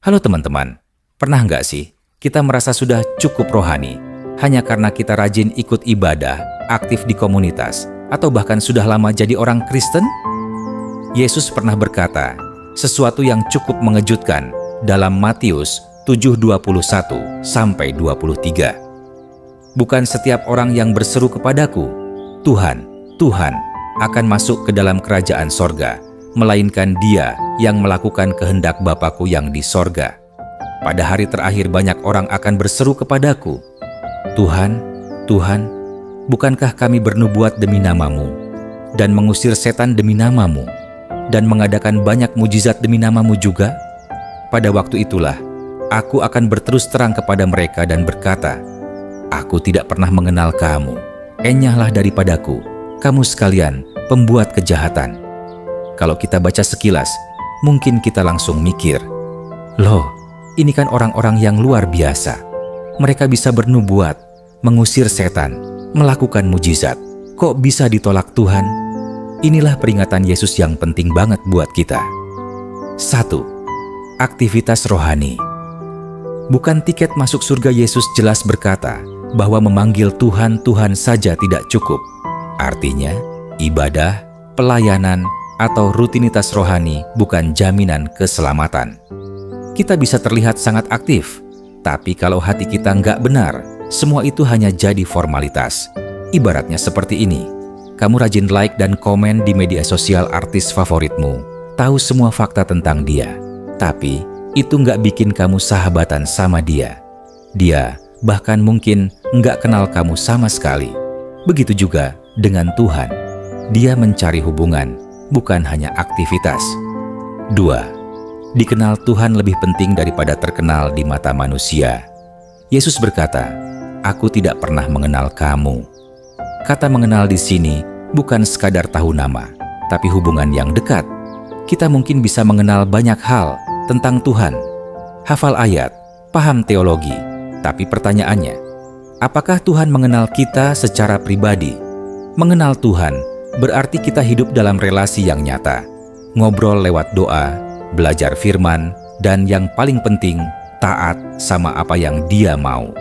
Halo teman-teman, pernah nggak sih kita merasa sudah cukup rohani hanya karena kita rajin ikut ibadah, aktif di komunitas, atau bahkan sudah lama jadi orang Kristen? Yesus pernah berkata sesuatu yang cukup mengejutkan dalam Matius 7:21-23. Bukan setiap orang yang berseru kepadaku, Tuhan, Tuhan, akan masuk ke dalam kerajaan sorga, melainkan dia yang melakukan kehendak Bapa-Ku yang di sorga. Pada hari terakhir banyak orang akan berseru kepadaku, Tuhan, Tuhan, bukankah kami bernubuat demi nama-Mu, dan mengusir setan demi nama-Mu, dan mengadakan banyak mujizat demi nama-Mu juga? Pada waktu itulah, aku akan berterus terang kepada mereka dan berkata, Aku tidak pernah mengenal kamu, enyahlah daripadaku, kamu sekalian pembuat kejahatan. Kalau kita baca sekilas, mungkin kita langsung mikir, loh, ini kan orang-orang yang luar biasa. Mereka bisa bernubuat, mengusir setan, melakukan mujizat. Kok bisa ditolak Tuhan? Inilah peringatan Yesus yang penting banget buat kita. 1. Aktivitas rohani. Bukan tiket masuk surga. Yesus jelas berkata bahwa memanggil Tuhan, Tuhan saja tidak cukup. Artinya, ibadah, pelayanan, atau rutinitas rohani bukan jaminan keselamatan. Kita bisa terlihat sangat aktif, tapi kalau hati kita nggak benar, semua itu hanya jadi formalitas. Ibaratnya seperti ini, kamu rajin like dan komen di media sosial artis favoritmu, tahu semua fakta tentang dia, tapi itu nggak bikin kamu sahabatan sama dia. Dia bahkan mungkin nggak kenal kamu sama sekali. Begitu juga dengan Tuhan. Dia mencari hubungan, bukan hanya aktivitas. 2. Dikenal Tuhan lebih penting daripada terkenal di mata manusia. Yesus berkata, Aku tidak pernah mengenal kamu. Kata mengenal di sini bukan sekadar tahu nama, tapi hubungan yang dekat. Kita mungkin bisa mengenal banyak hal tentang Tuhan, hafal ayat, paham teologi, tapi pertanyaannya, apakah Tuhan mengenal kita secara pribadi? Mengenal Tuhan berarti kita hidup dalam relasi yang nyata, ngobrol lewat doa, belajar firman, dan yang paling penting, taat sama apa yang Dia mau.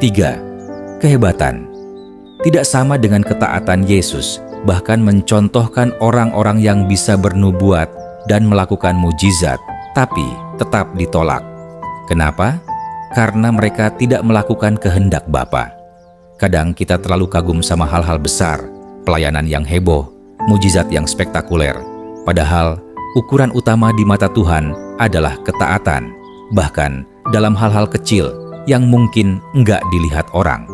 3. Kehebatan. Tidak sama dengan ketaatan Yesus, bahkan mencontohkan orang-orang yang bisa bernubuat dan melakukan mujizat, tapi tetap ditolak. Kenapa? Karena mereka tidak melakukan kehendak Bapa. Kadang kita terlalu kagum sama hal-hal besar, pelayanan yang heboh, mujizat yang spektakuler. Padahal, ukuran utama di mata Tuhan adalah ketaatan, bahkan dalam hal-hal kecil yang mungkin nggak dilihat orang.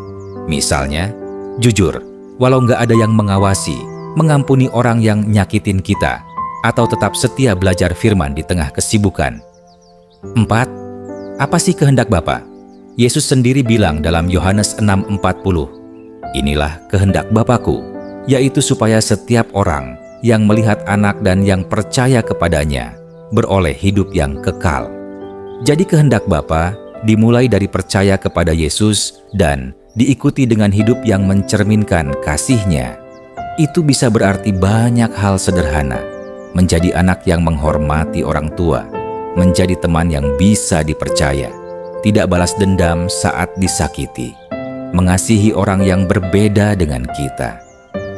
Misalnya, jujur, walau nggak ada yang mengawasi, mengampuni orang yang nyakitin kita, atau tetap setia belajar firman di tengah kesibukan. 4. Apa sih kehendak Bapa? Yesus sendiri bilang dalam Yohanes 6:40, Inilah kehendak Bapa-Ku, yaitu supaya setiap orang yang melihat Anak dan yang percaya kepadanya beroleh hidup yang kekal. Jadi kehendak Bapa dimulai dari percaya kepada Yesus dan diikuti dengan hidup yang mencerminkan kasih-Nya. Itu bisa berarti banyak hal sederhana, menjadi anak yang menghormati orang tua, menjadi teman yang bisa dipercaya, tidak balas dendam saat disakiti, mengasihi orang yang berbeda dengan kita.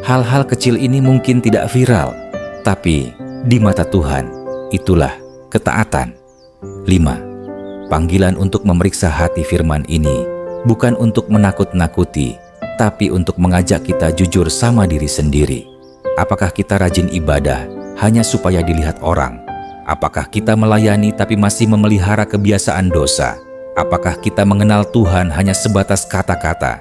Hal-hal kecil ini mungkin tidak viral, tapi di mata Tuhan, itulah ketaatan. 5. Panggilan untuk memeriksa hati firman ini bukan untuk menakut-nakuti, tapi untuk mengajak kita jujur sama diri sendiri. Apakah kita rajin ibadah hanya supaya dilihat orang? Apakah kita melayani tapi masih memelihara kebiasaan dosa? Apakah kita mengenal Tuhan hanya sebatas kata-kata?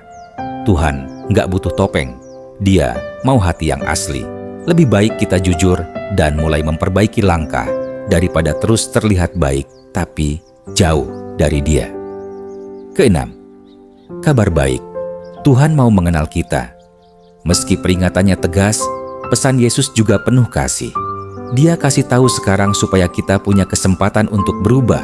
Tuhan nggak butuh topeng. Dia mau hati yang asli. Lebih baik kita jujur dan mulai memperbaiki langkah daripada terus terlihat baik tapi jauh dari Dia. 6. Kabar baik. Tuhan mau mengenal kita. Meski peringatannya tegas, pesan Yesus juga penuh kasih. Dia kasih tahu sekarang supaya kita punya kesempatan untuk berubah.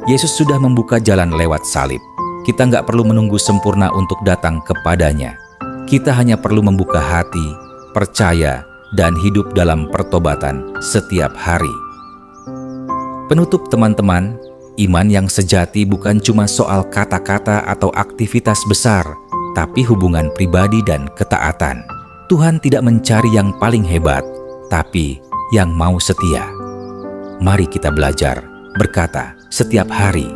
Yesus sudah membuka jalan lewat salib. Kita nggak perlu menunggu sempurna untuk datang kepadanya. Kita hanya perlu membuka hati, percaya, dan hidup dalam pertobatan setiap hari. Penutup teman-teman, iman yang sejati bukan cuma soal kata-kata atau aktivitas besar, tapi hubungan pribadi dan ketaatan. Tuhan tidak mencari yang paling hebat, tapi yang mau setia. Mari kita belajar berkata setiap hari,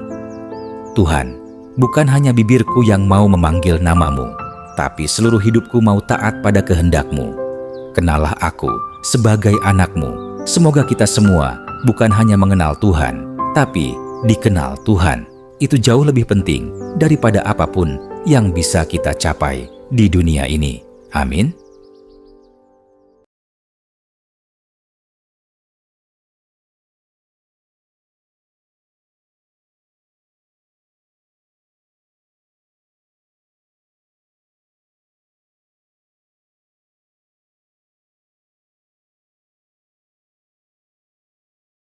Tuhan, bukan hanya bibirku yang mau memanggil namamu, tapi seluruh hidupku mau taat pada kehendak-Mu. Kenalah aku sebagai anak-Mu. Semoga kita semua bukan hanya mengenal Tuhan, tapi dikenal Tuhan. Itu jauh lebih penting daripada apapun yang bisa kita capai di dunia ini. Amin.